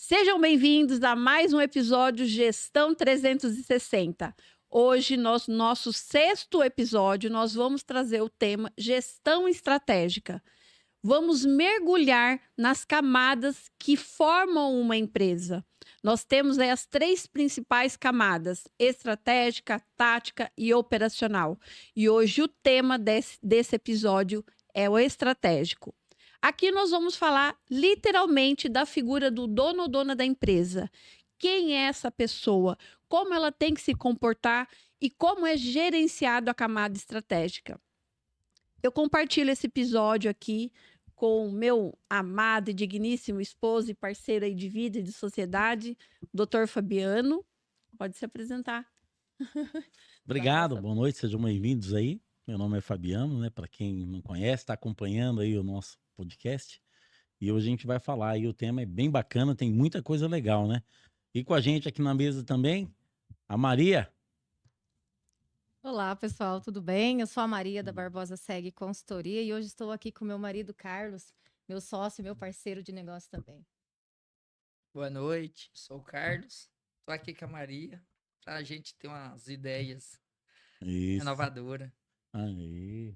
Sejam bem-vindos a mais um episódio Gestão 360. Hoje, nosso sexto episódio, nós vamos trazer o tema Gestão Estratégica. Vamos mergulhar nas camadas que formam uma empresa. Nós temos aí as três principais camadas: estratégica, tática e operacional. E hoje o tema desse episódio é o estratégico. Aqui nós vamos falar literalmente da figura do dono ou dona da empresa. Quem é essa pessoa? Como ela tem que se comportar e como é gerenciado a camada estratégica. Eu compartilho esse episódio aqui com o meu amado e digníssimo esposo e parceiro aí de vida e de sociedade, Dr. Fabiano. Pode se apresentar. Obrigado, boa noite, sejam bem-vindos aí. Meu nome é Fabiano, né? Para quem não conhece, está acompanhando aí o nosso podcast. E hoje a gente vai falar aí, o tema é bem bacana, tem muita coisa legal, né? E com a gente aqui na mesa também, a Maria. Olá, pessoal, tudo bem? Eu sou a Maria da Barbosa Seg Consultoria e hoje estou aqui com meu marido Carlos, meu sócio e meu parceiro de negócio também. Boa noite, sou o Carlos, tô aqui com a Maria, para a gente ter umas ideias Isso. inovadoras. Aí.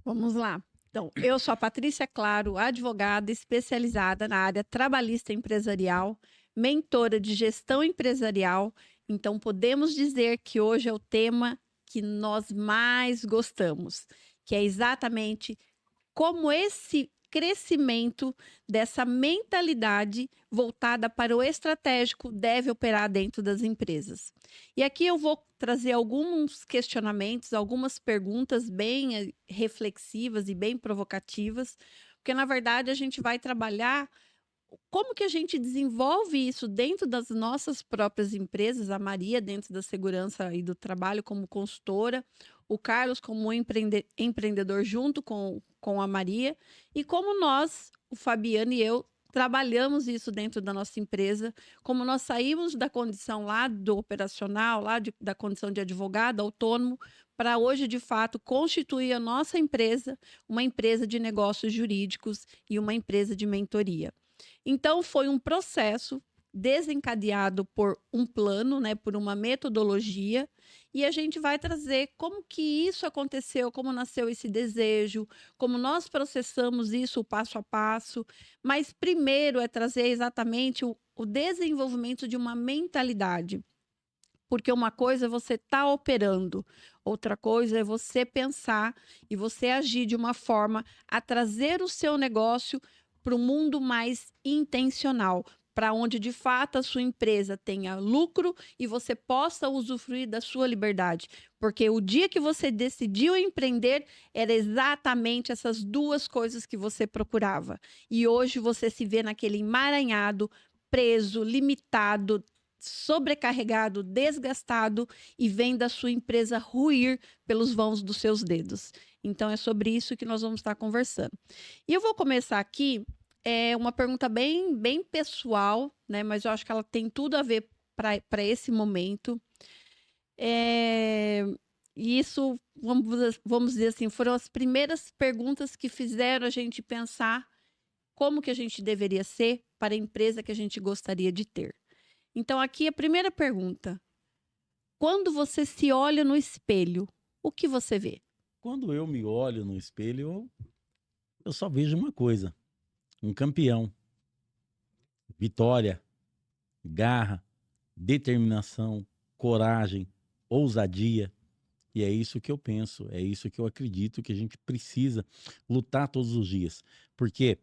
Vamos lá. Então, eu sou a Patrícia Claro, advogada especializada na área trabalhista empresarial, mentora de gestão empresarial. Então, podemos dizer que hoje é o tema que nós mais gostamos, que é exatamente como esse crescimento dessa mentalidade voltada para o estratégico deve operar dentro das empresas. E aqui eu vou trazer alguns questionamentos, algumas perguntas bem reflexivas e bem provocativas, porque na verdade a gente vai trabalhar como que a gente desenvolve isso dentro das nossas próprias empresas, a Maria dentro da segurança e do trabalho como consultora, o Carlos como empreendedor junto com a Maria, e como nós, o Fabiano e eu, trabalhamos isso dentro da nossa empresa, como nós saímos da condição lá do operacional, da condição de advogado autônomo, para hoje, de fato, constituir a nossa empresa, uma empresa de negócios jurídicos e uma empresa de mentoria. Então, foi um processo desencadeado por um plano, né, por uma metodologia, e a gente vai trazer como que isso aconteceu, como nasceu esse desejo, como nós processamos isso passo a passo, mas primeiro é trazer exatamente o desenvolvimento de uma mentalidade. Porque uma coisa é você estar operando, outra coisa é você pensar e você agir de uma forma a trazer o seu negócio para o mundo mais intencional, para onde de fato a sua empresa tenha lucro e você possa usufruir da sua liberdade. Porque o dia que você decidiu empreender, era exatamente essas duas coisas que você procurava. E hoje você se vê naquele emaranhado, preso, limitado, sobrecarregado, desgastado e vendo a sua empresa ruir pelos vãos dos seus dedos. Então é sobre isso que nós vamos estar conversando. E eu vou começar aqui uma pergunta bem pessoal, né? Mas eu acho que ela tem tudo a ver para esse momento. E isso, vamos dizer assim, foram as primeiras perguntas que fizeram a gente pensar como que a gente deveria ser para a empresa que a gente gostaria de ter. Então, aqui a primeira pergunta. Quando você se olha no espelho, o que você vê? Quando eu me olho no espelho, eu só vejo uma coisa: um campeão, vitória, garra, determinação, coragem, ousadia. E é isso que eu penso, é isso que eu acredito que a gente precisa lutar todos os dias. Porque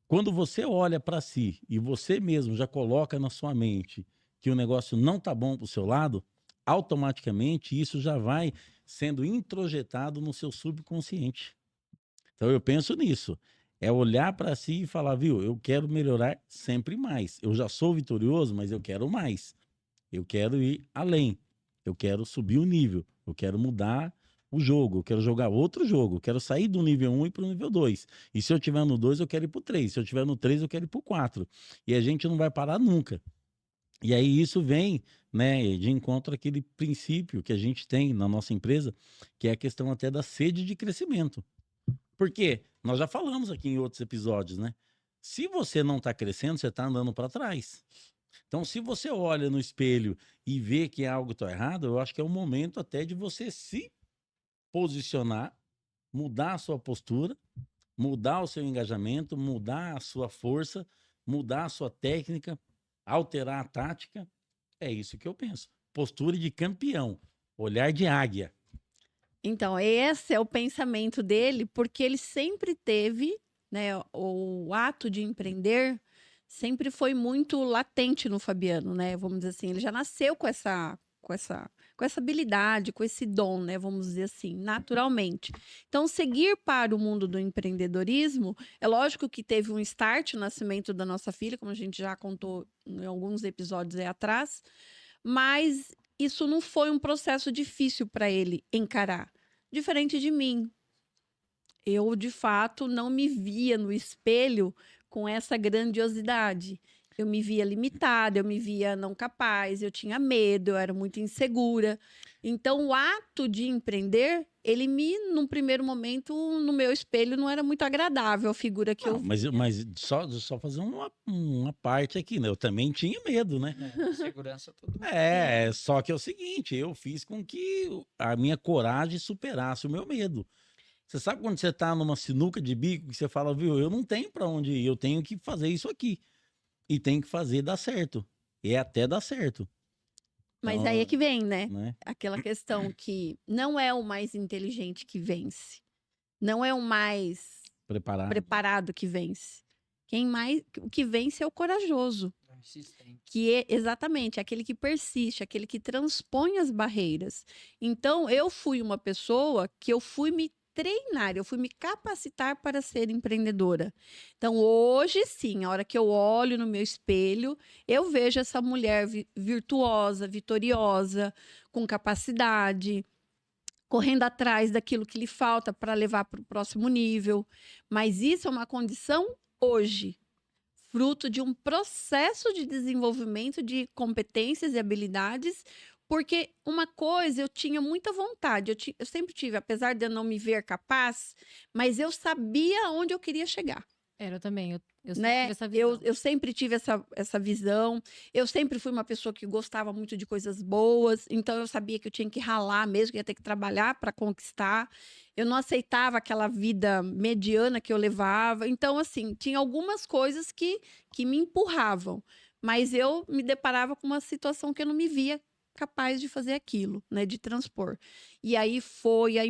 quando você olha para si e você mesmo já coloca na sua mente que o negócio não tá bom para o seu lado, automaticamente isso já vai sendo introjetado no seu subconsciente. Então eu penso nisso. É olhar para si e falar, viu, eu quero melhorar sempre mais. Eu já sou vitorioso, mas eu quero mais. Eu quero ir além. Eu quero subir o nível. Eu quero mudar o jogo. Eu quero jogar outro jogo. Eu quero sair do nível 1 e para o nível 2. E se eu estiver no 2, eu quero ir para o 3. Se eu estiver no 3, eu quero ir para o 4. E a gente não vai parar nunca. E aí isso vem, né, de encontro àquele princípio que a gente tem na nossa empresa, que é a questão até da sede de crescimento. Porque nós já falamos aqui em outros episódios, né? Se você não está crescendo, você está andando para trás. Então, se você olha no espelho e vê que algo está errado, eu acho que é o momento até de você se posicionar, mudar a sua postura, mudar o seu engajamento, mudar a sua força, mudar a sua técnica, alterar a tática. É isso que eu penso. Postura de campeão, olhar de águia. Então, esse é o pensamento dele, porque ele sempre teve, né, o ato de empreender sempre foi muito latente no Fabiano, né? Vamos dizer assim, ele já nasceu com essa habilidade, com esse dom, né? Vamos dizer assim, naturalmente. Então, seguir para o mundo do empreendedorismo, é lógico que teve um start, o nascimento da nossa filha, como a gente já contou em alguns episódios aí atrás, mas isso não foi um processo difícil para ele encarar. Diferente de mim. Eu, de fato, não me via no espelho com essa grandiosidade. Eu me via limitada, eu me via não capaz, eu tinha medo, eu era muito insegura. Então, o ato de empreender, ele num primeiro momento, no meu espelho, não era muito agradável a figura que Não, eu mas só fazer uma parte aqui, né? Eu também tinha medo, né? Segurança todo mundo. Só que é o seguinte, eu fiz com que a minha coragem superasse o meu medo. Você sabe quando você tá numa sinuca de bico que você fala, viu, eu não tenho para onde ir, eu tenho que fazer isso aqui. E tem que fazer dar certo. E até dar certo. Mas aí é Então, que vem, né? né? Aquela questão que não é o mais inteligente que vence. Não é o mais Preparar. preparado que vence. O que vence é o corajoso, Insistente. que é exatamente aquele que persiste, aquele que transpõe as barreiras. Então, eu fui uma pessoa que eu fui me treinar, eu fui me capacitar para ser empreendedora. Então, hoje sim, a hora que eu olho no meu espelho, eu vejo essa mulher virtuosa, vitoriosa, com capacidade, correndo atrás daquilo que lhe falta para levar para o próximo nível. Mas isso é uma condição hoje, fruto de um processo de desenvolvimento de competências e habilidades, porque uma coisa eu tinha muita vontade, eu sempre tive, apesar de eu não me ver capaz, mas eu sabia onde eu queria chegar. Eu também, eu sempre Né? tive essa visão. Eu sempre tive essa visão. Eu sempre fui uma pessoa que gostava muito de coisas boas, então eu sabia que eu tinha que ralar mesmo, que ia ter que trabalhar para conquistar. Eu não aceitava aquela vida mediana que eu levava. Então, assim, tinha algumas coisas que me empurravam, mas eu me deparava com uma situação que eu não me via capaz de fazer aquilo, né, de transpor. E aí foi a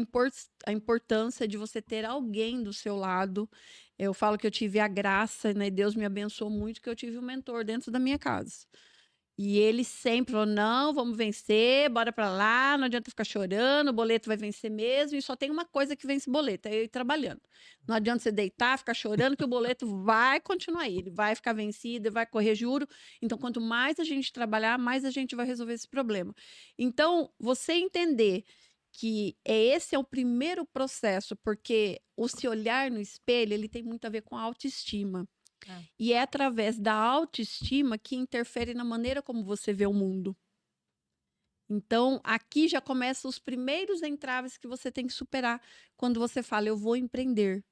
importância de você ter alguém do seu lado. Eu falo que eu tive a graça, né? Deus me abençoou muito que eu tive um mentor dentro da minha casa. E ele sempre falou: não, vamos vencer, bora pra lá, não adianta ficar chorando, o boleto vai vencer mesmo, e só tem uma coisa que vence boleto, é eu ir trabalhando. Não adianta você deitar, ficar chorando, que o boleto vai continuar aí, ele vai ficar vencido, vai correr juro. Então, quanto mais a gente trabalhar, mais a gente vai resolver esse problema. Então, você entender que esse é o primeiro processo, porque o se olhar no espelho, ele tem muito a ver com a autoestima. E é através da autoestima que interfere na maneira como você vê o mundo. Então, aqui já começam os primeiros entraves que você tem que superar quando você fala, eu vou empreender.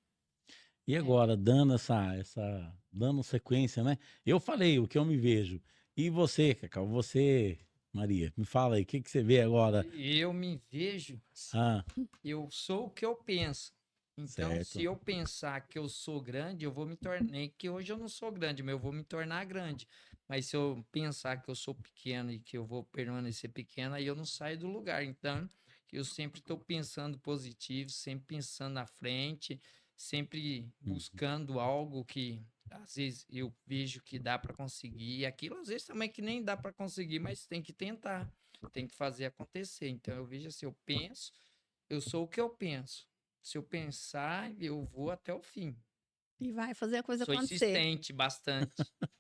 E agora, dando dando sequência, né? Eu falei o que eu me vejo. E você, Cacau, você, Maria, me fala aí, o que você vê agora? Eu me vejo, assim, Ah, eu sou o que eu penso. Então, certo. se eu pensar que eu sou grande, eu vou me tornar. Nem que hoje eu não sou grande, mas eu vou me tornar grande. Mas se eu pensar que eu sou pequeno e que eu vou permanecer pequeno, aí eu não saio do lugar. Então, eu sempre estou pensando positivo, sempre pensando na frente, sempre buscando algo que às vezes eu vejo que dá para conseguir. Aquilo às vezes também que nem dá para conseguir, mas tem que tentar, tem que fazer acontecer. Então, eu vejo assim, eu penso, eu sou o que eu penso. Se eu pensar, eu vou até o fim. E vai fazer a coisa Sou acontecer. insistente bastante.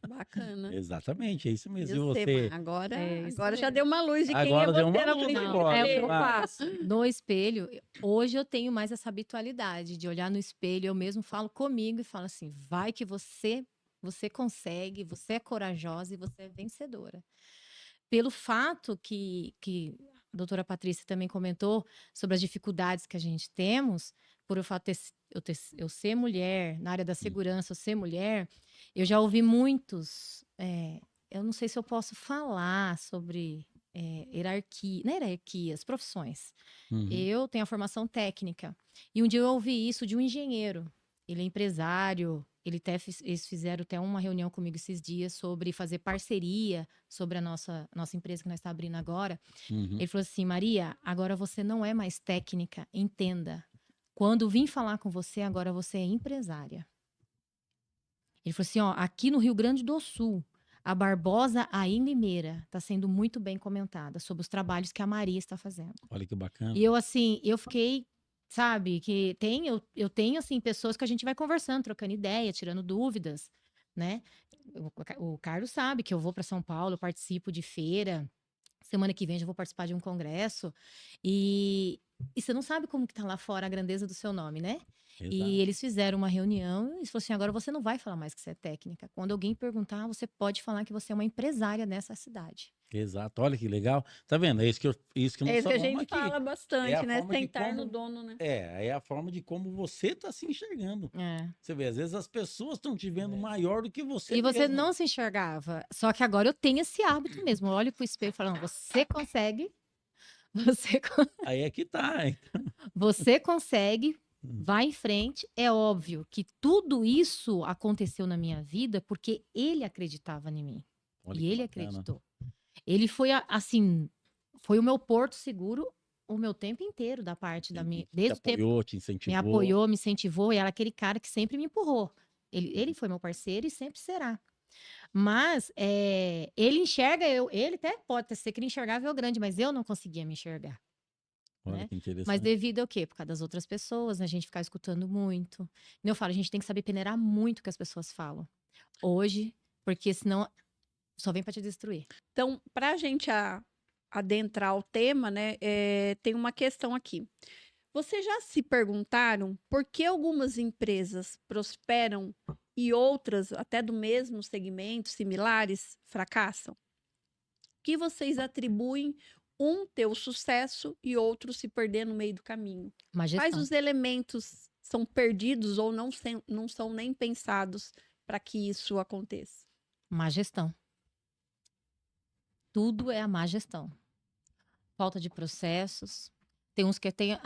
Bacana. Exatamente, é isso mesmo. E Eu sei, você? mas agora, É isso agora já mesmo. deu uma luz de quem é Agora deu uma você na luz frente agora. É o que dele. eu faço. No espelho, hoje eu tenho mais essa habitualidade de olhar no espelho, eu mesmo falo comigo e falo assim: vai que você consegue, você é corajosa e você é vencedora. Pelo fato que a doutora Patrícia também comentou sobre as dificuldades que a gente temos, por o fato de eu ser mulher, na área da segurança, eu ser mulher, eu já ouvi muitos. Eu não sei se eu posso falar sobre hierarquia, não é hierarquias, profissões. Uhum. Eu tenho a formação técnica. E um dia eu ouvi isso de um engenheiro. Ele é empresário. Eles fizeram até uma reunião comigo esses dias sobre fazer parceria sobre a nossa empresa que nós estamos abrindo agora. Uhum. Ele falou assim, Maria, agora você não é mais técnica, entenda. Quando vim falar com você, agora você é empresária. Ele falou assim, ó, aqui no Rio Grande do Sul, a Barbosa aí em Limeira está sendo muito bem comentada sobre os trabalhos que a Maria está fazendo. Olha que bacana. E eu, assim, eu fiquei, sabe, que eu tenho, assim, pessoas que a gente vai conversando, trocando ideia, tirando dúvidas, né? O Carlos sabe que eu vou para São Paulo, eu participo de feira. Semana que vem já vou participar de um congresso. E você não sabe como que tá lá fora a grandeza do seu nome, né? Exato. E eles fizeram uma reunião e falaram assim, agora você não vai falar mais que você é técnica. Quando alguém perguntar, você pode falar que você é uma empresária nessa cidade. Exato, olha que legal. Tá vendo? É isso que É nós isso que a falamos gente aqui. fala É bastante, a né? forma de Sentar no como- dono, né? É a forma de como você tá se enxergando. É. Você vê, às vezes as pessoas estão te vendo maior do que você E você mesmo. não se enxergava. Só que agora eu tenho esse hábito mesmo. Eu olho pro espelho e falo, não, você consegue. Aí é que tá. Hein? Você consegue, vai em frente. É óbvio que tudo isso aconteceu na minha vida porque ele acreditava em mim. Olha E que ele bacana. acreditou. Ele foi, assim, foi o meu porto seguro o meu tempo inteiro da parte da minha... Te Desde o tempo apoiou, te me incentivou. apoiou, me incentivou, e era aquele cara que sempre me empurrou. Ele foi meu parceiro e sempre será. Mas ele enxerga ele até pode ser que ele enxergava eu grande, mas eu não conseguia me enxergar. Olha Né? que interessante. Mas devido ao quê? Por causa das outras pessoas, né? A gente ficar escutando muito. Como eu falo, a gente tem que saber peneirar muito o que as pessoas falam. Hoje, porque senão só vem para te destruir. Então, para a gente adentrar o tema, né, tem uma questão aqui. Vocês já se perguntaram por que algumas empresas prosperam e outras, até do mesmo segmento, similares, fracassam? O que vocês atribuem um ter o sucesso e outro se perder no meio do caminho? Má Quais gestão. os elementos são perdidos ou não são nem pensados para que isso aconteça? Má gestão. Tudo é a má gestão. Falta de processos. Tem uns que até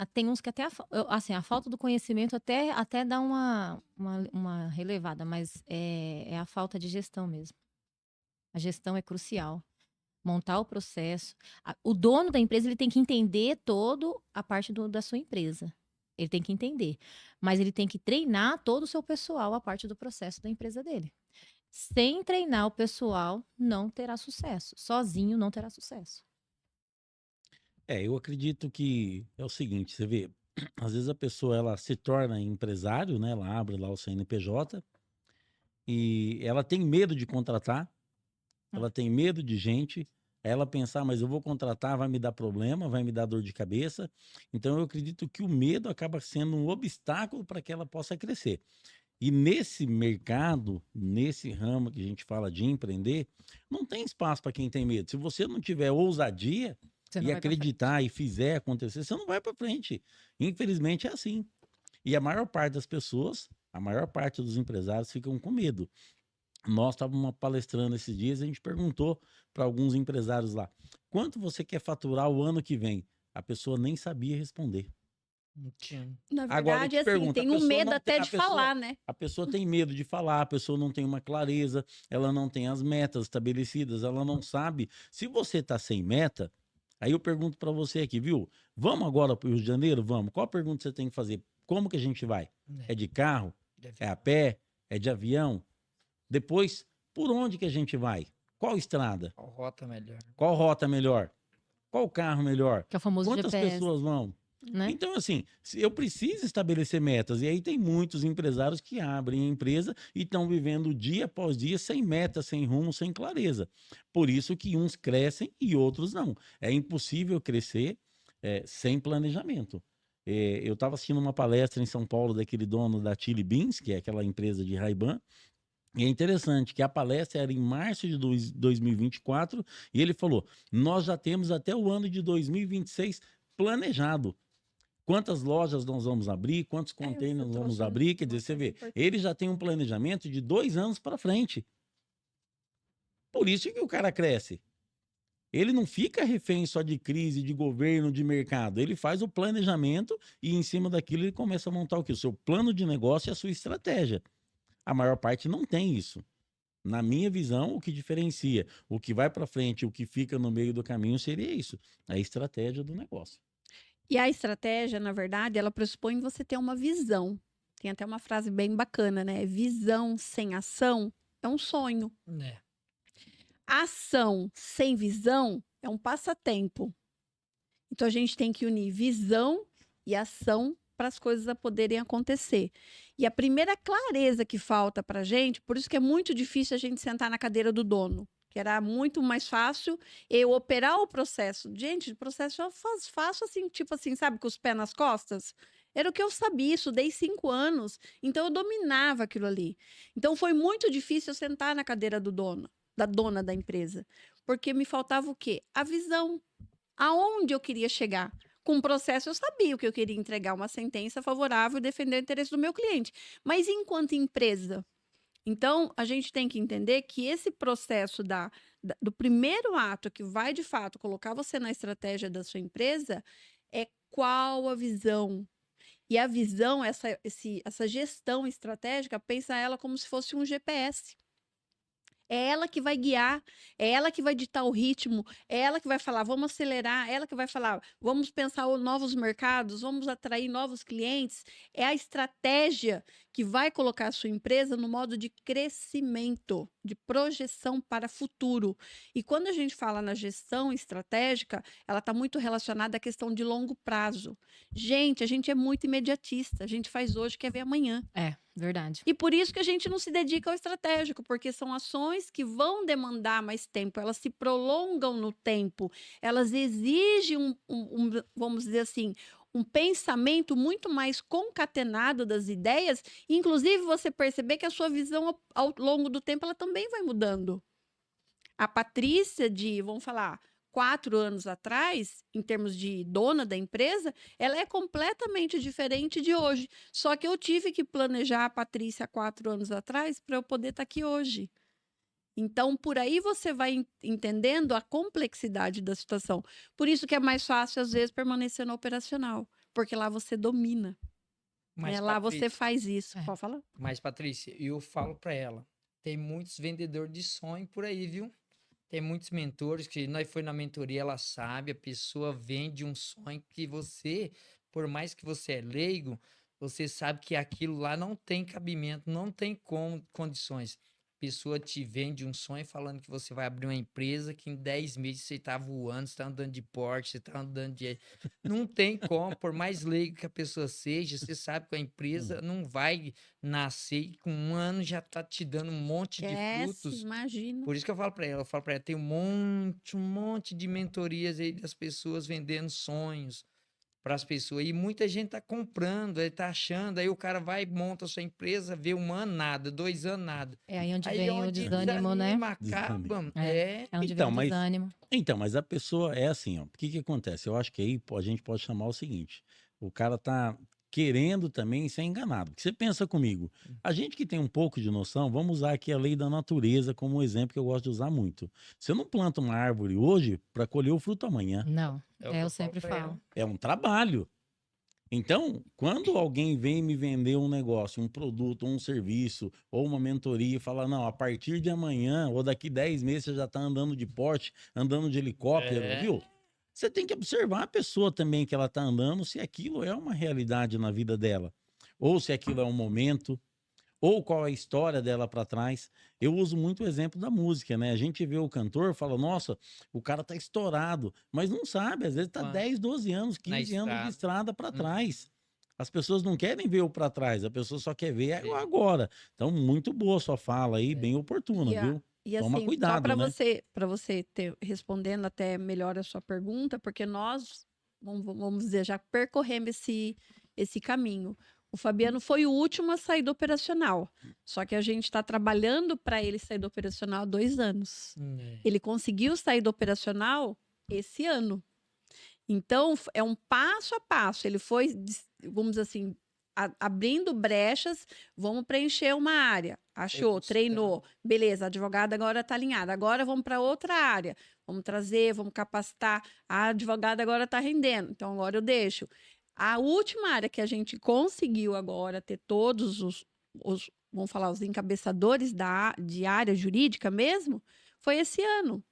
assim, a falta do conhecimento até dá uma relevada, mas é a falta de gestão mesmo. A gestão é crucial. Montar o processo. O dono da empresa ele tem que entender toda a parte da sua empresa. Ele tem que entender. Mas ele tem que treinar todo o seu pessoal a parte do processo da empresa dele. Sem treinar o pessoal, não terá sucesso. Sozinho não terá sucesso. Eu acredito que é o seguinte, você vê, às vezes a pessoa ela se torna empresário, né? Ela abre lá o CNPJ e ela tem medo de contratar, ela tem medo de gente, aí ela pensar, mas eu vou contratar, vai me dar problema, vai me dar dor de cabeça. Então eu acredito que o medo acaba sendo um obstáculo para que ela possa crescer. E nesse mercado, nesse ramo que a gente fala de empreender, não tem espaço para quem tem medo. Se você não tiver ousadia Você não e vai pra frente. acreditar e fizer acontecer, você não vai para frente. Infelizmente é assim. E a maior parte das pessoas, a maior parte dos empresários ficam com medo. Nós estávamos palestrando esses dias, a gente perguntou para alguns empresários lá: quanto você quer faturar o ano que vem? A pessoa nem sabia responder. Não tinha. Na Agora, eu verdade, te assim, pergunto, a tem um pessoa medo não tem- até a de pessoa- falar, né? A pessoa tem medo de falar, a pessoa não tem uma clareza, ela não tem as metas estabelecidas, ela não sabe. Se você está sem meta, aí eu pergunto para você aqui, viu? Vamos agora para o Rio de Janeiro? Vamos. Qual pergunta você tem que fazer? Como que a gente vai? É de carro? É a pé? É de avião? Depois, por onde que a gente vai? Qual estrada? Qual rota melhor? Qual rota melhor? Qual carro melhor? Que é o famoso Quantas GPS, pessoas vão? né? Então, assim, eu preciso estabelecer metas. E aí tem muitos empresários que abrem a empresa e estão vivendo dia após dia sem meta, sem rumo, sem clareza. Por isso que uns crescem e outros não. É impossível crescer sem planejamento. Eu estava assistindo uma palestra em São Paulo daquele dono da Chili Beans, que é aquela empresa de Ray-Ban. E é interessante que a palestra era em março de 2024 e ele falou: nós já temos até o ano de 2026 planejado. Quantas lojas nós vamos abrir, quantos containers nós vamos abrir, quer dizer, você vê, ele já tem um planejamento de 2 anos para frente. Por isso que o cara cresce. Ele não fica refém só de crise, de governo, de mercado. Ele faz o planejamento e em cima daquilo ele começa a montar o quê? O seu plano de negócio e a sua estratégia. A maior parte não tem isso. Na minha visão, o que diferencia, o que vai para frente, o que fica no meio do caminho seria isso, a estratégia do negócio. E a estratégia, na verdade, ela pressupõe você ter uma visão. Tem até uma frase bem bacana, né? Visão sem ação é um sonho. Né? Ação sem visão é um passatempo. Então a gente tem que unir visão e ação para as coisas poderem acontecer. E a primeira clareza que falta para a gente, por isso que é muito difícil a gente sentar na cadeira do dono, que era muito mais fácil eu operar o processo. Gente, o processo eu faço assim, tipo assim, sabe, com os pés nas costas. Era o que eu sabia, estudei 5 anos, então eu dominava aquilo ali. Então foi muito difícil eu sentar na cadeira do dono, da dona da empresa, porque me faltava o quê? A visão. Aonde eu queria chegar. Com o processo, eu sabia o que eu queria entregar, uma sentença favorável e defender o interesse do meu cliente. Mas enquanto empresa? Então, a gente tem que entender que esse processo do primeiro ato que vai, de fato, colocar você na estratégia da sua empresa é qual a visão. E a visão, essa gestão estratégica, pensa ela como se fosse um GPS. É ela que vai guiar, é ela que vai ditar o ritmo, é ela que vai falar, vamos acelerar, é ela que vai falar, vamos pensar novos mercados, vamos atrair novos clientes. É a estratégia que vai colocar a sua empresa no modo de crescimento, de projeção para futuro. E quando a gente fala na gestão estratégica, ela está muito relacionada à questão de longo prazo. Gente, a gente é muito imediatista, a gente faz hoje, quer ver amanhã. É, verdade. E por isso que a gente não se dedica ao estratégico, porque são ações que vão demandar mais tempo, elas se prolongam no tempo, elas exigem vamos dizer assim, um pensamento muito mais concatenado das ideias, inclusive você perceber que a sua visão ao longo do tempo ela também vai mudando. A Patrícia vamos falar, 4 anos atrás, em termos de dona da empresa, ela é completamente diferente de hoje. Só que eu tive que planejar a Patrícia 4 anos atrás para eu poder estar aqui hoje. Então, por aí você vai entendendo a complexidade da situação. Por isso que é mais fácil, às vezes, permanecer no operacional, porque lá você domina. Mas, Lá Patrícia, você faz isso. É. Pode falar? Mas, Patrícia, eu falo para ela, tem muitos vendedores de sonho por aí, viu? Tem muitos mentores que nós foi na mentoria, ela sabe, a pessoa vende um sonho que você, por mais que você é leigo, você sabe que aquilo lá não tem cabimento, não tem condições. A pessoa te vende um sonho falando que você vai abrir uma empresa que em 10 meses você está voando, você está andando de Porsche, você está andando de... Não tem como, por mais leigo que a pessoa seja, você sabe que a empresa não vai nascer e com 1 ano já está te dando um monte de frutos. Imagina. Por isso que eu falo para ela, tem um monte de mentorias aí das pessoas vendendo sonhos para as pessoas. E muita gente tá comprando, ele tá achando, aí o cara vai, monta a sua empresa, vê 1 ano nada, 2 anos nada. É aí onde Aí vem o onde desânimo, né? acaba. É onde vem Então, o mas, desânimo. mas a pessoa é assim, ó. O que que acontece? Eu acho que aí a gente pode chamar o seguinte: o cara tá querendo também ser enganado. Porque você pensa comigo, a gente que tem um pouco de noção, vamos usar aqui a lei da natureza como um exemplo que eu gosto de usar muito. Você não planta uma árvore hoje para colher o fruto amanhã. Não, É o que eu eu falo sempre pra ela. falo. É um trabalho. Então, quando alguém vem me vender um negócio, um produto, um serviço, ou uma mentoria e fala, não, a partir de amanhã ou daqui 10 meses você já está andando de Porsche, andando de helicóptero, É. viu? Você tem que observar a pessoa também que ela está andando, se aquilo é uma realidade na vida dela, ou se aquilo é um momento, ou qual é a história dela para trás. Eu uso muito o exemplo da música, né? A gente vê o cantor, fala, nossa, o cara tá estourado, mas não sabe, às vezes tá Quando? 10, 12 anos, Na 15 anos de estrada. estrada para Uhum. trás. As pessoas não querem ver o para trás, a pessoa só quer ver É. agora. Então, muito boa sua fala aí, bem oportuna, viu? E Toma assim, cuidado, só para né? você ter respondendo até melhor a sua pergunta, porque nós, vamos dizer, já percorremos esse caminho. O Fabiano foi o último a sair do operacional. Só que a gente está trabalhando para ele sair do operacional há 2 anos. É. Ele conseguiu sair do operacional esse ano. Então, é um passo a passo. Ele foi, vamos dizer assim, abrindo brechas, vamos preencher uma área. Achou, buscando. treinou. Beleza, a advogada agora está alinhada. Agora vamos para outra área. Vamos trazer, vamos capacitar. A advogada agora está rendendo. Então, agora eu deixo. A última área que a gente conseguiu agora ter todos vamos falar, os encabeçadores de área jurídica mesmo, foi esse ano.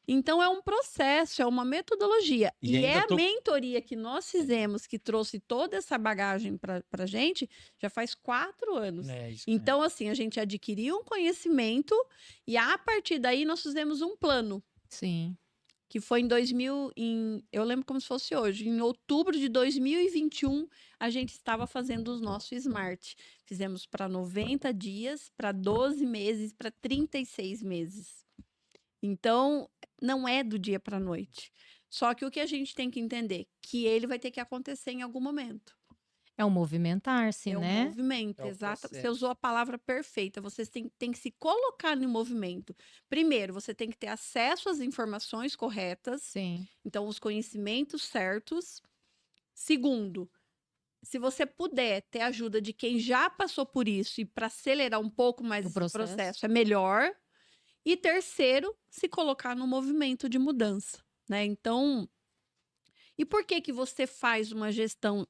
Então, é um processo, é uma metodologia. E E ainda a mentoria que nós fizemos, que trouxe toda essa bagagem para a gente, já faz 4 anos. Isso. Então, assim, a gente adquiriu um conhecimento e, a partir daí, nós fizemos um plano. Sim. Que foi eu lembro como se fosse hoje, em outubro de 2021, a gente estava fazendo o nosso Smart. Fizemos para 90 dias, para 12 meses, para 36 meses. Então, não é do dia para a noite. Só que o que a gente tem que entender? Que ele vai ter que acontecer em algum momento. É um movimentar-se, É um né? movimento, É o exato. Você processo. usou a palavra perfeita. Você tem que se colocar no movimento. Primeiro, você tem que ter acesso às informações corretas. Sim. Então, os conhecimentos certos. Segundo, se você puder ter ajuda de quem já passou por isso e para acelerar um pouco mais O esse processo. processo, é melhor. E terceiro, se colocar no movimento de mudança, né? Então, e por que que você faz uma gestão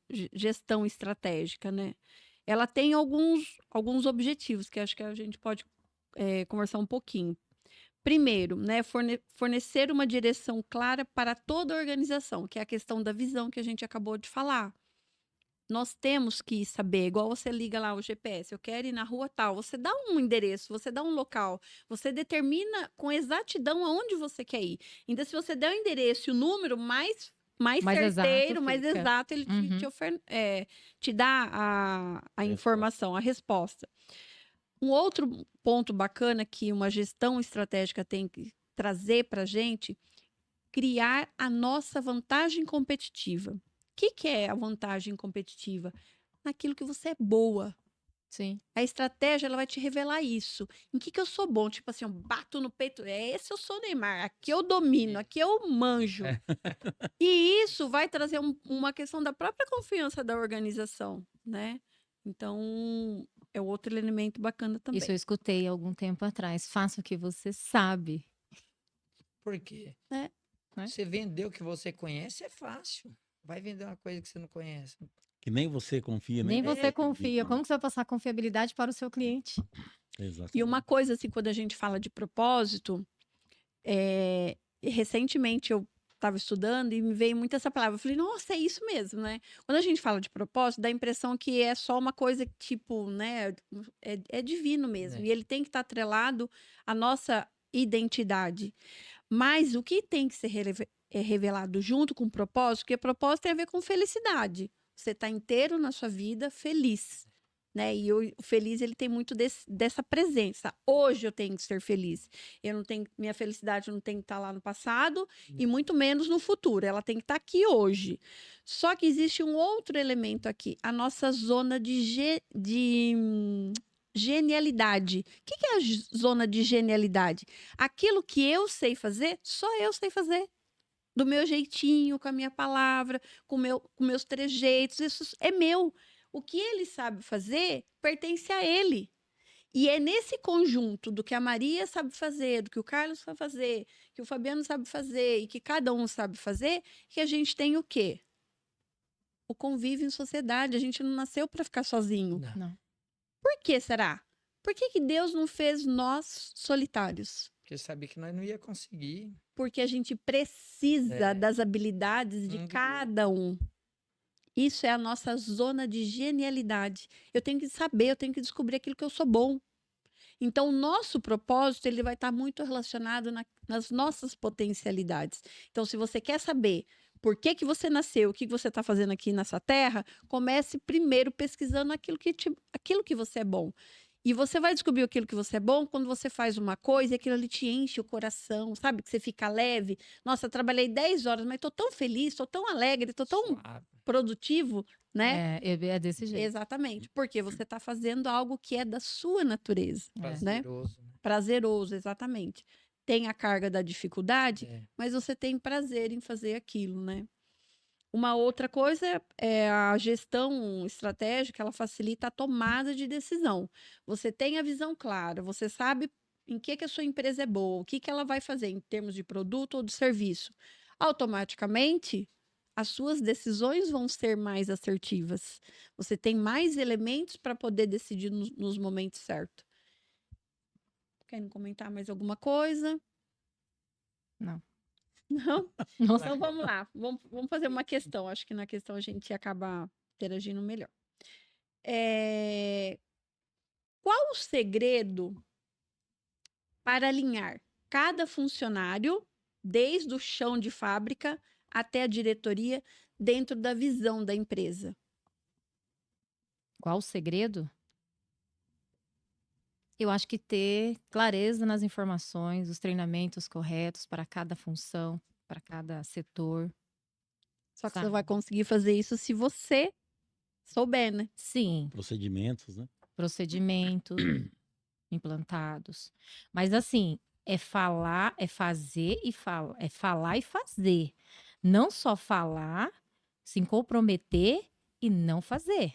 estratégica, né? Ela tem alguns objetivos que acho que a gente pode conversar um pouquinho. Primeiro, né, fornecer uma direção clara para toda a organização, que é a questão da visão que a gente acabou de falar. Nós temos que saber, igual você liga lá o GPS, eu quero ir na rua tal, você dá um endereço, você dá um local, você determina com exatidão aonde você quer ir. Então, se você der o endereço e o número mais Mais certeiro, exato mais fica. exato, ele te dá a informação, a resposta. Um outro ponto bacana que uma gestão estratégica tem que trazer para a gente, criar a nossa vantagem competitiva. O que é a vantagem competitiva? Naquilo que você é boa. Sim. A estratégia, ela vai te revelar isso. Em que eu sou bom? Tipo assim, eu bato no peito. Esse eu sou o Neymar. Aqui eu domino, aqui eu manjo. E isso vai trazer uma questão da própria confiança da organização, né? Então, é outro elemento bacana também. Isso eu escutei algum tempo atrás. Faça o que você sabe. Por quê? É. Você vender o que você conhece é fácil. Vai vender uma coisa que você não conhece. Que nem você confia, Nem né? você confia. Como que você vai passar confiabilidade para o seu cliente? Exatamente. E uma coisa, assim, quando a gente fala de propósito, recentemente eu estava estudando e me veio muito essa palavra. Eu falei, nossa, é isso mesmo, né? Quando a gente fala de propósito, dá a impressão que é só uma coisa que, tipo, né? É divino mesmo. É. E ele tem que estar atrelado à nossa identidade. Mas o que tem que ser revelado junto com o propósito, porque propósito tem a ver com felicidade. Você está inteiro na sua vida feliz, né? E o feliz, ele tem muito dessa presença. Hoje eu tenho que ser feliz. Eu não tenho, minha felicidade não tem que estar lá no passado e muito menos no futuro. Ela tem que estar aqui hoje. Só que existe um outro elemento aqui, a nossa zona de genialidade. O que é a zona de genialidade? Aquilo que eu sei fazer, só eu sei fazer. Do meu jeitinho, com a minha palavra, com meus trejeitos, isso é meu. O que ele sabe fazer pertence a ele. E é nesse conjunto do que a Maria sabe fazer, do que o Carlos sabe fazer, que o Fabiano sabe fazer e que cada um sabe fazer, que a gente tem o quê? O convívio em sociedade. A gente não nasceu para ficar sozinho. Não. Por que será? Por que Deus não fez nós solitários? Porque sabia que nós não ia conseguir. Porque a gente precisa das habilidades de cada um. Isso é a nossa zona de genialidade. Eu tenho que saber, eu tenho que descobrir aquilo que eu sou bom. Então, o nosso propósito, ele vai estar muito relacionado nas nossas potencialidades. Então, se você quer saber por que você nasceu, o que você está fazendo aqui nessa terra, comece primeiro pesquisando aquilo que você é bom. E você vai descobrir aquilo que você é bom quando você faz uma coisa e aquilo ali te enche o coração, sabe? Que você fica leve. Nossa, eu trabalhei 10 horas, mas estou tão feliz, estou tão alegre, estou tão produtivo, né? É desse jeito. Exatamente. Porque você está fazendo algo que é da sua natureza. Prazeroso. Né? Prazeroso, exatamente. Tem a carga da dificuldade, É. mas você tem prazer em fazer aquilo, né? Uma outra coisa é a gestão estratégica, ela facilita a tomada de decisão. Você tem a visão clara, você sabe em que a sua empresa é boa, o que que ela vai fazer em termos de produto ou de serviço. Automaticamente, as suas decisões vão ser mais assertivas. Você tem mais elementos para poder decidir nos momentos certos. Querem comentar mais alguma coisa? Não. Não? Nossa, Então vamos lá, vamos fazer uma questão. Acho que na questão a gente acaba interagindo melhor. Qual o segredo para alinhar cada funcionário, desde o chão de fábrica até a diretoria, dentro da visão da empresa? qual o segredo? Eu acho que ter clareza nas informações, os treinamentos corretos para cada função, para cada setor. Só que você Sabe? vai conseguir fazer isso se você souber, né? Sim, Procedimentos, né? procedimentos implantados. Mas assim, é falar, é fazer e falar, é falar e fazer. Não só falar, se comprometer e não fazer.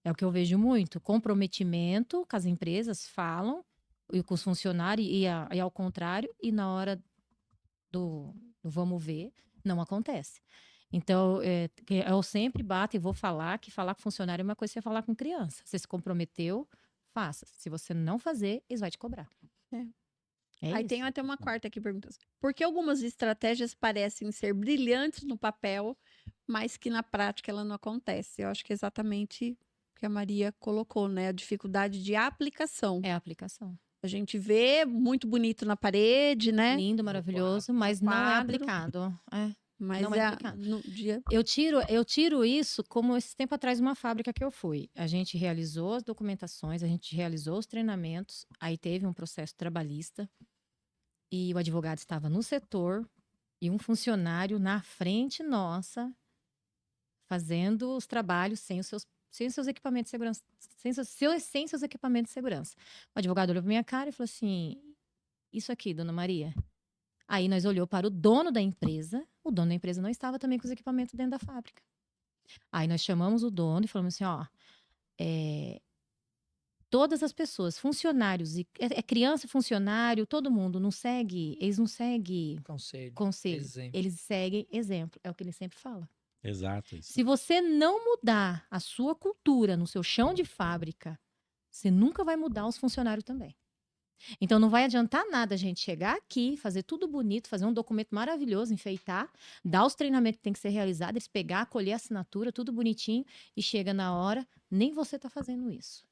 É o que eu vejo muito. Comprometimento que as empresas falam e com os funcionários e ao contrário, e na hora do vamos ver, não acontece. Então, eu sempre bato e vou falar que falar com funcionário é uma coisa que você falar com criança. Você se comprometeu, faça. Se você não fazer, eles vão te cobrar. É. É Aí isso. tem até uma quarta aqui perguntando. Por que algumas estratégias parecem ser brilhantes no papel, mas que na prática ela não acontece? Eu acho que é exatamente o que a Maria colocou, né? A dificuldade de aplicação. É a aplicação. A gente vê muito bonito na parede, né? Lindo, maravilhoso, mas não é quadro. aplicado. É. Mas Não é aplicado. no dia. Eu tiro isso como esse tempo atrás uma fábrica que eu fui. A gente realizou as documentações, a gente realizou os treinamentos, aí teve um processo trabalhista e o advogado estava no setor e um funcionário na frente nossa fazendo os trabalhos sem seus equipamentos de segurança, sem seus equipamentos de segurança. O advogado olhou para minha cara e falou assim: "Isso aqui, dona Maria". Aí nós olhou para o dono da empresa. O dono da empresa não estava também com os equipamentos dentro da fábrica. Aí nós chamamos o dono e falamos assim, ó, todas as pessoas, funcionários, é criança, funcionário, todo mundo não segue, eles não seguem conselho, Exemplo. eles seguem exemplo, é o que ele sempre fala. Exato. Isso. Se você não mudar a sua cultura no seu chão de fábrica, você nunca vai mudar os funcionários também. Então não vai adiantar nada a gente chegar aqui, fazer tudo bonito, fazer um documento maravilhoso, enfeitar, dar os treinamentos que tem que ser realizado, eles pegar, colher a assinatura, tudo bonitinho, e chega na hora, nem você está fazendo isso.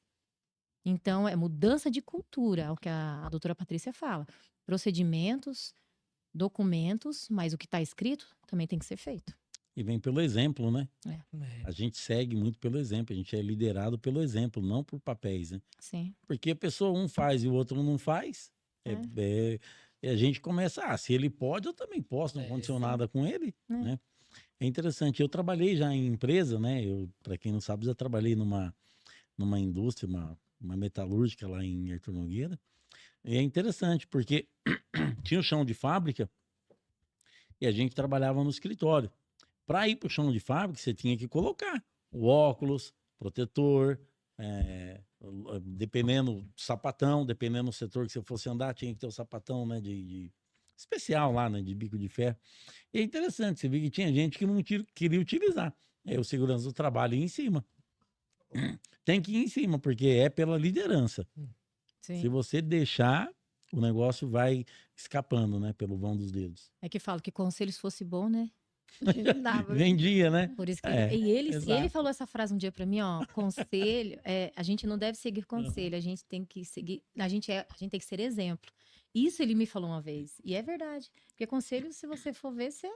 Então é mudança de cultura, é o que a doutora Patrícia fala. Procedimentos, documentos, mas o que está escrito também tem que ser feito. E vem pelo exemplo, né? É. A gente segue muito pelo exemplo, a gente é liderado pelo exemplo, não por papéis, né? Sim. Porque a pessoa um faz e o outro não faz, e a gente começa, se ele pode, eu também posso, não aconteceu nada com ele, né? É interessante, eu trabalhei já em empresa, né? Para quem não sabe, já trabalhei numa indústria, uma metalúrgica lá em Artur Nogueira, e é interessante, porque tinha o chão de fábrica e a gente trabalhava no escritório. Para ir para o chão de fábrica, você tinha que colocar o óculos, protetor, dependendo do sapatão, dependendo do setor que você fosse andar, tinha que ter o sapatão, né, de especial lá, né, de bico de ferro. E é interessante, você vê que tinha gente que não queria utilizar. O segurança do trabalho ia em cima. Tem que ir em cima, porque é pela liderança. Sim. Se você deixar, o negócio vai escapando, né, pelo vão dos dedos. É que falo que conselho se fosse bom, né? Não dava. Vendia, né? Por isso que ele exato. falou essa frase um dia pra mim, ó, conselho, a gente não deve seguir conselho, a gente tem que seguir, a gente tem que ser exemplo. Isso ele me falou uma vez, e é verdade, porque conselho, se você for ver, você,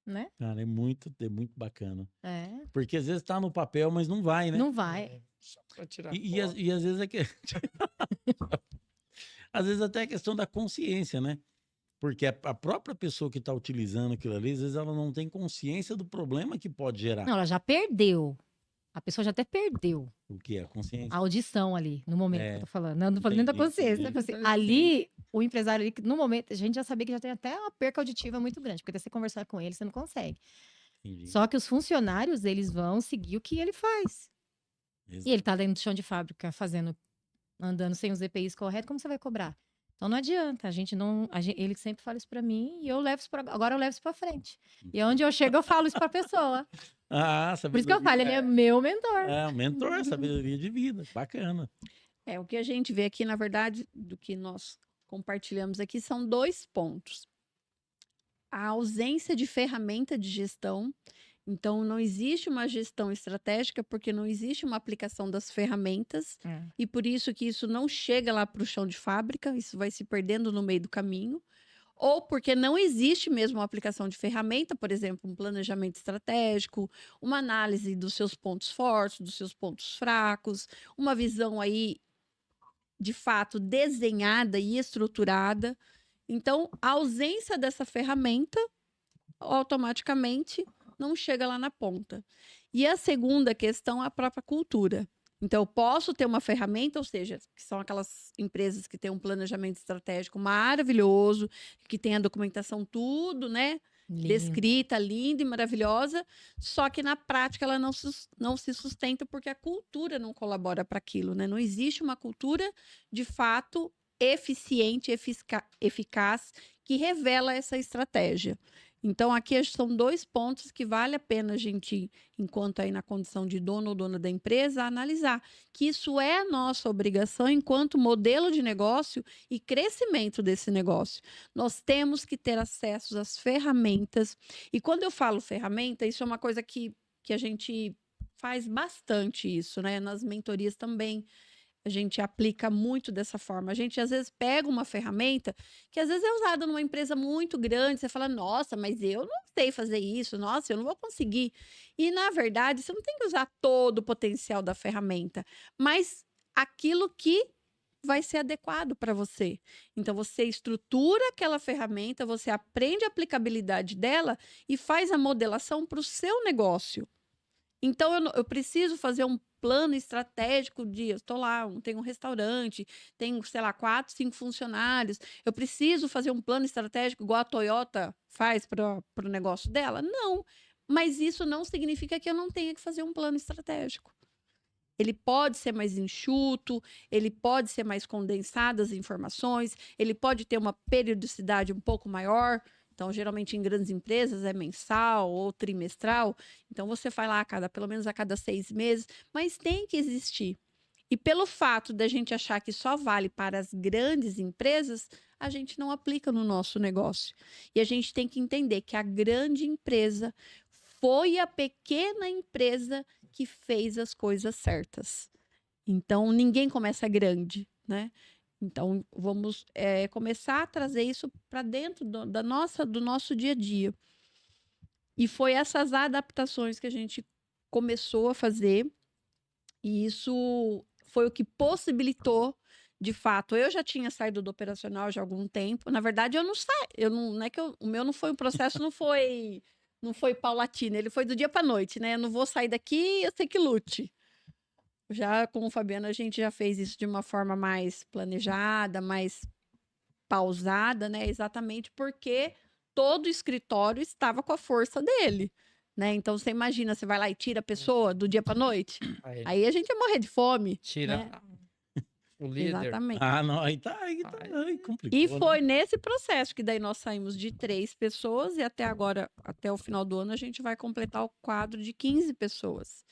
né? Cara, é muito bacana. É. Porque às vezes tá no papel, mas não vai, né? Não vai. Só pra tirar E às vezes é que... às vezes até é questão da consciência, né? Porque a própria pessoa que está utilizando aquilo ali, às vezes ela não tem consciência do problema que pode gerar. Não, ela já perdeu. A pessoa já até perdeu O que é? A consciência. a audição ali, no momento que eu tô falando. Não falando nem da Entendi, consciência. entendi. Né? Assim, ali, o empresário ali, no momento, a gente já sabia que já tem até uma perca auditiva muito grande, porque até você conversar com ele, você não consegue. Entendi. Só que os funcionários, eles vão seguir o que ele faz. E ele tá dentro do chão de fábrica andando sem os EPIs corretos, como você vai cobrar? Então não adianta, ele sempre fala isso pra mim e agora eu levo isso pra frente. E onde eu chego eu falo isso pra pessoa. Ah, Por isso que eu falo, ele é sabedoria. meu mentor. É, um mentor, sabedoria de vida. Bacana. O que a gente vê aqui, na verdade, do que nós compartilhamos aqui, são 2 pontos. A ausência de ferramenta de gestão. Então, não existe uma gestão estratégica, porque não existe uma aplicação das ferramentas, e por isso que isso não chega lá para o chão de fábrica, isso vai se perdendo no meio do caminho. Ou porque não existe mesmo uma aplicação de ferramenta, por exemplo, um planejamento estratégico, uma análise dos seus pontos fortes, dos seus pontos fracos, uma visão aí de fato desenhada e estruturada. Então, a ausência dessa ferramenta automaticamente não chega lá na ponta. E a segunda questão é a própria cultura. Então, eu posso ter uma ferramenta, ou seja, que são aquelas empresas que têm um planejamento estratégico maravilhoso, que tem a documentação tudo, né? Lindo. Descrita, linda e maravilhosa, só que na prática ela não se sustenta porque a cultura não colabora para aquilo, né? Não existe uma cultura de fato eficiente, eficaz, que revela essa estratégia. Então, aqui são 2 pontos que vale a pena a gente, enquanto aí na condição de dono ou dona da empresa, analisar. Que isso é a nossa obrigação enquanto modelo de negócio e crescimento desse negócio. Nós temos que ter acesso às ferramentas. E quando eu falo ferramenta, isso é uma coisa que a gente faz bastante isso, né? Nas mentorias também. A gente aplica muito dessa forma. A gente, às vezes, pega uma ferramenta que, às vezes, é usada numa empresa muito grande. Você fala, nossa, mas eu não sei fazer isso. Nossa, eu não vou conseguir. E, na verdade, você não tem que usar todo o potencial da ferramenta, mas aquilo que vai ser adequado para você. Então, você estrutura aquela ferramenta, você aprende a aplicabilidade dela e faz a modelação para o seu negócio. Então, eu preciso fazer um plano estratégico de, eu estou lá, tenho um restaurante, tenho, sei lá, 4, 5 funcionários. Eu preciso fazer um plano estratégico igual a Toyota faz para o negócio dela? Não. Mas isso não significa que eu não tenha que fazer um plano estratégico. Ele pode ser mais enxuto, ele pode ser mais condensado as informações, ele pode ter uma periodicidade um pouco maior. Então, geralmente em grandes empresas é mensal ou trimestral. Então, você vai lá pelo menos a cada 6 meses, mas tem que existir. E pelo fato da gente achar que só vale para as grandes empresas, a gente não aplica no nosso negócio. E a gente tem que entender que a grande empresa foi a pequena empresa que fez as coisas certas. Então, ninguém começa grande, né? Então, vamos começar a trazer isso para dentro do nosso dia a dia. E foi essas adaptações que a gente começou a fazer, e isso foi o que possibilitou, de fato. Eu já tinha saído do operacional já há algum tempo. Na verdade, eu não saí. Não é que o meu não foi um processo, não foi paulatino, ele foi do dia para a noite, né? Eu não vou sair daqui, eu sei que lute. Já com o Fabiano, a gente já fez isso de uma forma mais planejada, mais pausada, né? Exatamente porque todo o escritório estava com a força dele, né? Então, você imagina, você vai lá e tira a pessoa do dia para noite, aí a gente ia morrer de fome, Tira né? o líder. Exatamente. Ah, não, aí complicou, E né? foi nesse processo que daí nós saímos de 3 pessoas e até agora, até o final do ano, a gente vai completar o quadro de 15 pessoas.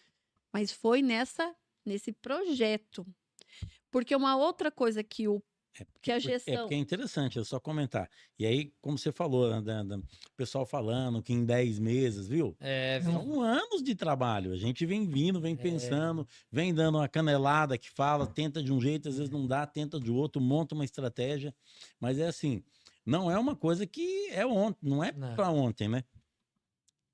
Mas foi nesse projeto. Porque uma outra coisa que a gestão... Porque é interessante, eu só comentar. E aí, como você falou, o pessoal falando que em 10 meses, viu? São anos de trabalho. A gente vem vindo, vem pensando, vem dando uma canelada que fala, tenta de um jeito, às vezes não dá, tenta de outro, monta uma estratégia. Mas é assim, não é uma coisa que é ontem, não é para ontem, né?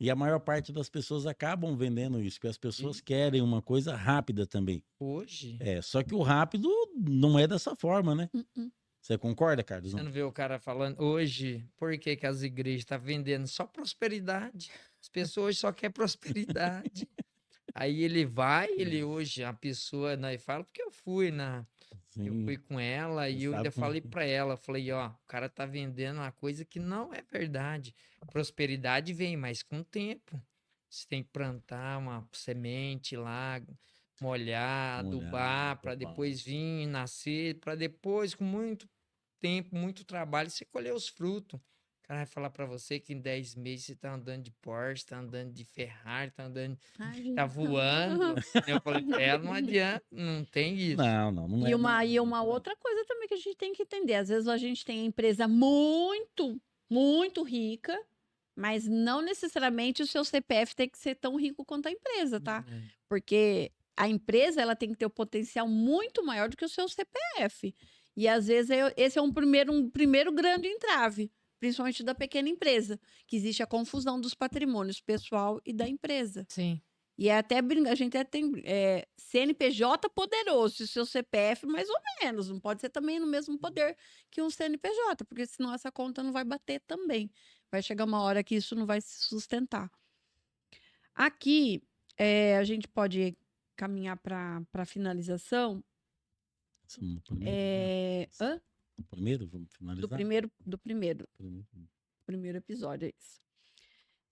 E a maior parte das pessoas acabam vendendo isso, porque as pessoas querem uma coisa rápida também. Hoje, Só que o rápido não é dessa forma, né? Você concorda, Carlos? você não vê o cara falando hoje, por que que as igrejas estão vendendo só prosperidade? As pessoas só querem prosperidade. Aí ele hoje, a pessoa, né, fala, porque eu fui com ela e eu ainda falei pra ela, falei, ó, o cara tá vendendo uma coisa que não é verdade. Prosperidade vem, mas com o tempo. Você tem que plantar uma semente lá, molhar, adubar, para adubar. depois vir nascer, para depois, com muito tempo, muito trabalho, você colher os frutos. O cara vai falar para você que em 10 meses você tá andando de Porsche, tá andando de Ferrari, tá andando, Ai, tá voando. Eu falei pra ela, não adianta, não tem isso. Não E é. uma outra coisa também que a gente tem que entender, às vezes a gente tem a empresa muito, muito rica, mas não necessariamente o seu CPF tem que ser tão rico quanto a empresa, tá? Porque a empresa ela tem que ter o potencial muito maior do que o seu CPF. E às vezes esse é um primeiro grande entrave, principalmente da pequena empresa, que existe a confusão dos patrimônios pessoal e da empresa. Sim. E a gente até tem CNPJ poderoso, e o seu CPF mais ou menos. Não pode ser também no mesmo poder que um CNPJ, porque senão essa conta não vai bater também. Vai chegar uma hora que isso não vai se sustentar. Aqui, a gente pode caminhar para a finalização. No primeiro, Hã? no primeiro, vamos Do finalizar? primeiro episódio, é isso.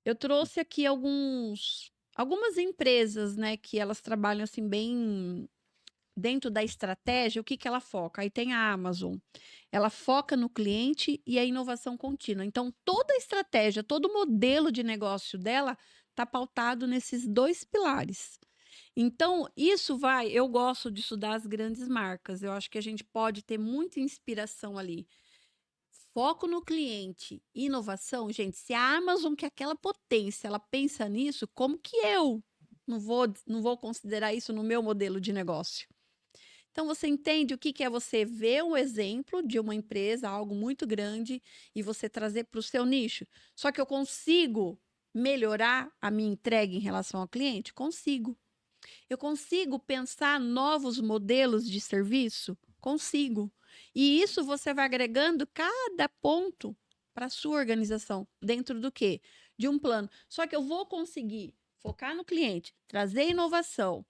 Eu trouxe aqui algumas empresas, né, que elas trabalham assim bem dentro da estratégia. O que que ela foca? Aí tem a Amazon. Ela foca no cliente e a inovação contínua. Então, toda a estratégia, todo o modelo de negócio dela está pautado nesses dois pilares. Então, eu gosto de estudar as grandes marcas. Eu acho que a gente pode ter muita inspiração ali. Foco no cliente, inovação, gente. Se a Amazon, que é aquela potência, ela pensa nisso, como que eu não vou considerar isso no meu modelo de negócio? Então, você entende o que que é você ver um exemplo de uma empresa, algo muito grande, e você trazer para o seu nicho. Só que eu consigo melhorar a minha entrega em relação ao cliente? Consigo. Eu consigo pensar novos modelos de serviço? Consigo. E isso você vai agregando cada ponto para a sua organização. Dentro do quê? De um plano. Só que eu vou conseguir focar no cliente, trazer inovação,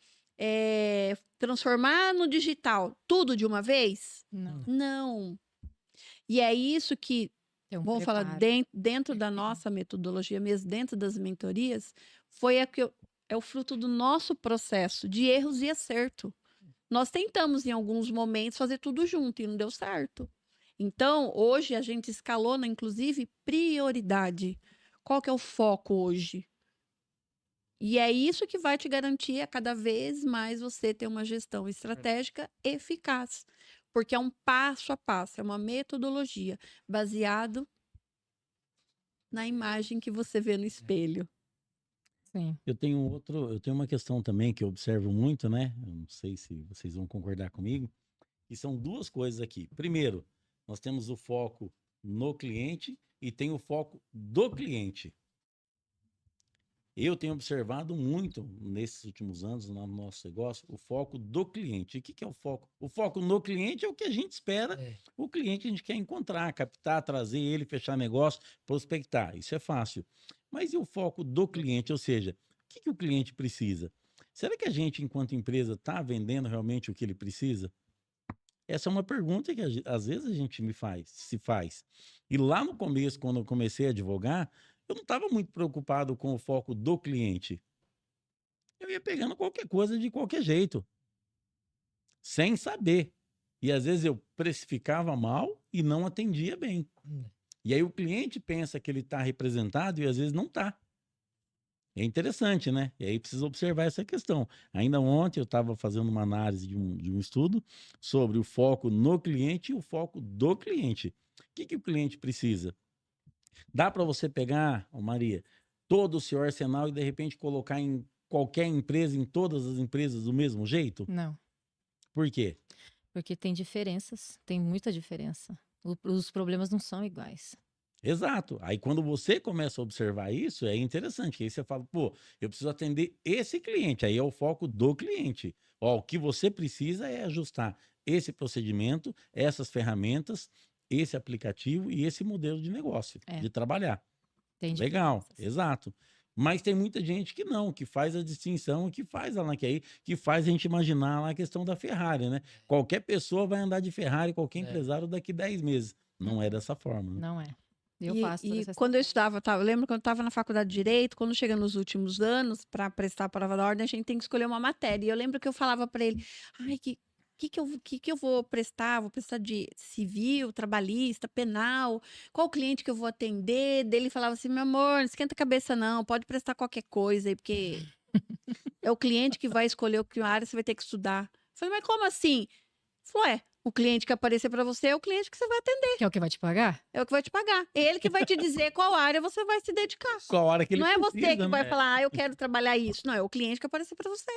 transformar no digital tudo de uma vez? Não. Não. E é isso que, Tem um vamos falar preparo. dentro da nossa metodologia mesmo, dentro das mentorias, é o fruto do nosso processo de erros e acerto. Nós tentamos, em alguns momentos, fazer tudo junto e não deu certo. Então, hoje, a gente escalona, inclusive, prioridade. Qual que é o foco hoje? E é isso que vai te garantir a cada vez mais você ter uma gestão estratégica eficaz. Porque é um passo a passo, é uma metodologia baseado na imagem que você vê no espelho. Sim. Eu tenho uma questão também que eu observo muito, né? Eu não sei se vocês vão concordar comigo. E são duas coisas aqui. Primeiro, nós temos o foco no cliente e tem o foco do cliente. Eu tenho observado muito nesses últimos anos no nosso negócio o foco do cliente. E o que é o foco? O foco no cliente é o que a gente espera, o cliente que a gente quer encontrar, captar, trazer ele, fechar negócio, prospectar. Isso é fácil. Mas e o foco do cliente? Ou seja, o que o cliente precisa? Será que a gente, enquanto empresa, está vendendo realmente o que ele precisa? Essa é uma pergunta que às vezes a gente se faz. E lá no começo, quando eu comecei a advogar, eu não estava muito preocupado com o foco do cliente. Eu ia pegando qualquer coisa de qualquer jeito, sem saber. E às vezes eu precificava mal e não atendia bem. E aí o cliente pensa que ele está representado e às vezes não está. É interessante, né? E aí precisa observar essa questão. Ainda ontem eu estava fazendo uma análise de um estudo sobre o foco no cliente e o foco do cliente. O que o cliente precisa? Dá para você pegar, Maria, todo o seu arsenal e de repente colocar em qualquer empresa, em todas as empresas do mesmo jeito? Não. Por quê? Porque tem diferenças, tem muita diferença. Os problemas não são iguais. Exato. Aí quando você começa a observar isso, é interessante. Aí você fala, pô, eu preciso atender esse cliente. Aí é o foco do cliente. Ó, o que você precisa é ajustar esse procedimento, essas ferramentas, esse aplicativo e esse modelo de negócio, de trabalhar. Tem Legal, diferenças. exato. Mas tem muita gente que não, que faz a distinção, que faz lá que faz a gente imaginar lá a questão da Ferrari, né? Qualquer pessoa vai andar de Ferrari, qualquer empresário daqui 10 meses. Não é dessa forma, né? Não é. Eu E, faço toda e essa quando eu estudava, eu lembro quando eu estava na faculdade de Direito, quando chega nos últimos anos, para prestar a prova da ordem, a gente tem que escolher uma matéria. E eu lembro que eu falava para ele, ai, que eu vou prestar? Vou prestar de civil, trabalhista, penal? Qual cliente que eu vou atender? Daí ele falava assim, meu amor, não esquenta a cabeça não, pode prestar qualquer coisa aí, porque é o cliente que vai escolher o que área você vai ter que estudar. Eu falei, mas como assim? Ele falou, o cliente que aparecer para você é o cliente que você vai atender, Que é o que vai te pagar? é o que vai te pagar. É ele que vai te dizer qual área você vai se dedicar. Qual hora que ele Não é você precisa, que né? vai falar, eu quero trabalhar isso. Não, é o cliente que aparecer para você.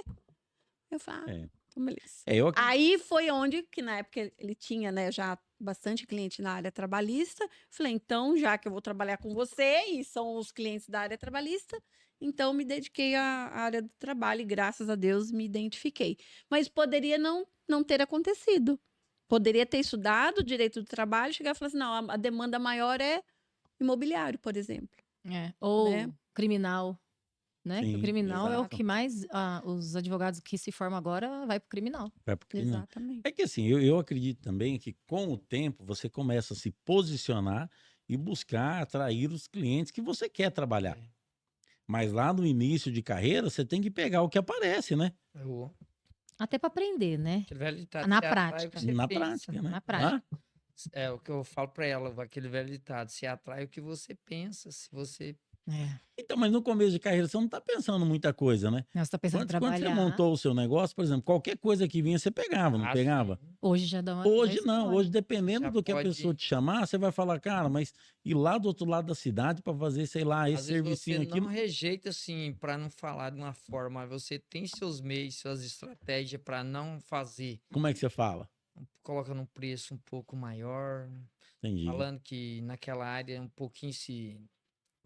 Eu falei, É. então beleza. É, eu acredito. Aí foi onde, que na época ele tinha, né, já bastante cliente na área trabalhista. Falei, então, já que eu vou trabalhar com você e são os clientes da área trabalhista, então me dediquei à área do trabalho e graças a Deus me identifiquei. Mas poderia não ter acontecido. Poderia ter estudado direito do trabalho, chegar e falar assim, não, a demanda maior é imobiliário, por exemplo. Ou Né? criminal, né? Que o Sim, criminal é o exato. que mais os advogados que se formam agora vai pro criminal. Vai pro criminal. Exatamente. É que assim, eu acredito também que com o tempo você começa a se posicionar e buscar atrair os clientes que você quer trabalhar. É. Mas lá no início de carreira, você tem que pegar o que aparece, né? Até para aprender, né? Aquele velho ditado, Na você atrai o prática. que você Na pensa. prática, né? Na prática. É o que eu falo pra ela, aquele velho ditado, se atrai o que você pensa, se você... Então, mas no começo de carreira você não tá pensando muita coisa, né? Você tá pensando em Quando você trabalhar. montou o seu negócio, por exemplo, qualquer coisa que vinha, você pegava, não Ah, pegava? sim. Hoje já dá uma. Hoje já não, escolhe. hoje dependendo Já do que a pode- pessoa te chamar, você vai falar, cara, mas ir lá do outro lado da cidade para fazer, sei lá, esse Às vezes você servicinho aqui. não rejeita, assim, pra não falar de uma forma, mas você tem seus meios, suas estratégias pra não fazer. Como é que você fala? Coloca num preço um pouco maior, Entendi. falando que naquela área um pouquinho se...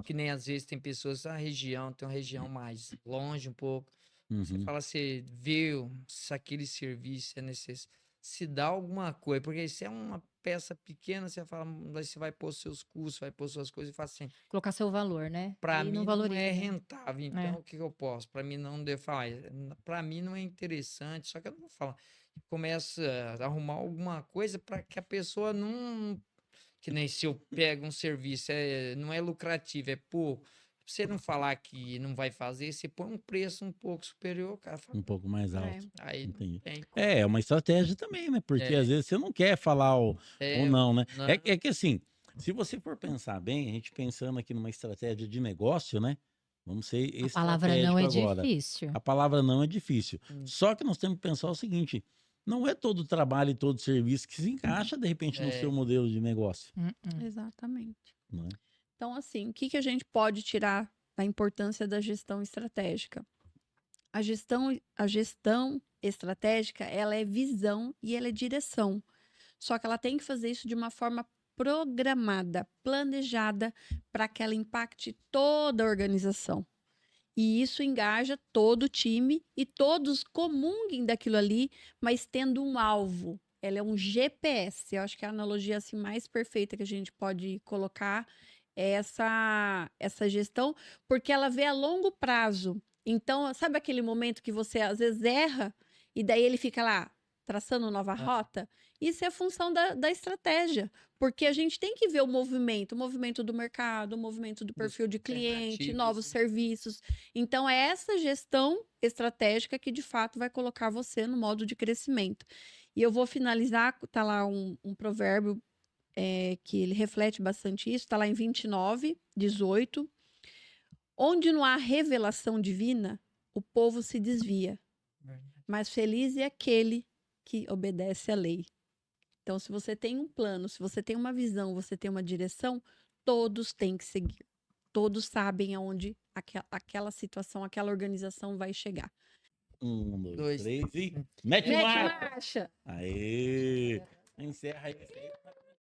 Que nem às vezes tem pessoas da região, tem uma região mais longe um pouco. Você Uhum. fala, você viu se aquele serviço é necessário, se dá alguma coisa, porque se é uma peça pequena, você fala, daí você vai pôr seus custos, vai pôr suas coisas e fala assim, Colocar seu valor, né? para Aí mim não não valoriza. é né? rentável, então o que que eu posso? Para mim não devo falar, para mim não é interessante, só que eu não vou falar. Começa a arrumar alguma coisa para que a pessoa não, que nem se eu pego um serviço, não é lucrativo, é pouco. Você não falar que não vai fazer, você põe um preço um pouco superior, o cara fala, Um pouco mais É. alto. aí não Entendi. tem como. É uma estratégia também, né? Porque É. às vezes você não quer falar ou não, né? Não, É que assim, se você for pensar bem, a gente pensando aqui numa estratégia de negócio, né? Vamos ser A palavra não é estratégico agora. difícil. A palavra não é difícil. Hum. Só que nós temos que pensar o seguinte: não é todo trabalho e todo serviço que se encaixa, de repente, no É. seu modelo de negócio. Exatamente. Não é? Então, assim, o que a gente pode tirar da importância da gestão estratégica? A gestão estratégica, ela é visão e ela é direção. Só que ela tem que fazer isso de uma forma programada, planejada, para que ela impacte toda a organização. E isso engaja todo o time e todos comunguem daquilo ali, mas tendo um alvo. Ela é um GPS. Eu acho que a analogia assim, mais perfeita que a gente pode colocar é essa gestão, porque ela vê a longo prazo. Então, sabe aquele momento que você às vezes erra e daí ele fica lá traçando nova rota? Isso é função da estratégia, porque a gente tem que ver o movimento do mercado, o movimento do perfil de cliente, alternativas, novos né? serviços. Então, é essa gestão estratégica que de fato vai colocar você no modo de crescimento. E eu vou finalizar, tá lá um provérbio que ele reflete bastante isso, está lá em 29:18. Onde não há revelação divina, o povo se desvia, mas feliz é aquele que obedece à lei. Então, se você tem um plano, se você tem uma visão, você tem uma direção, todos têm que seguir. Todos sabem aonde aquela situação, aquela organização vai chegar. 1, 2, Dois. 3 e. Mete Mete marcha! marcha! Aê! Encerra aí.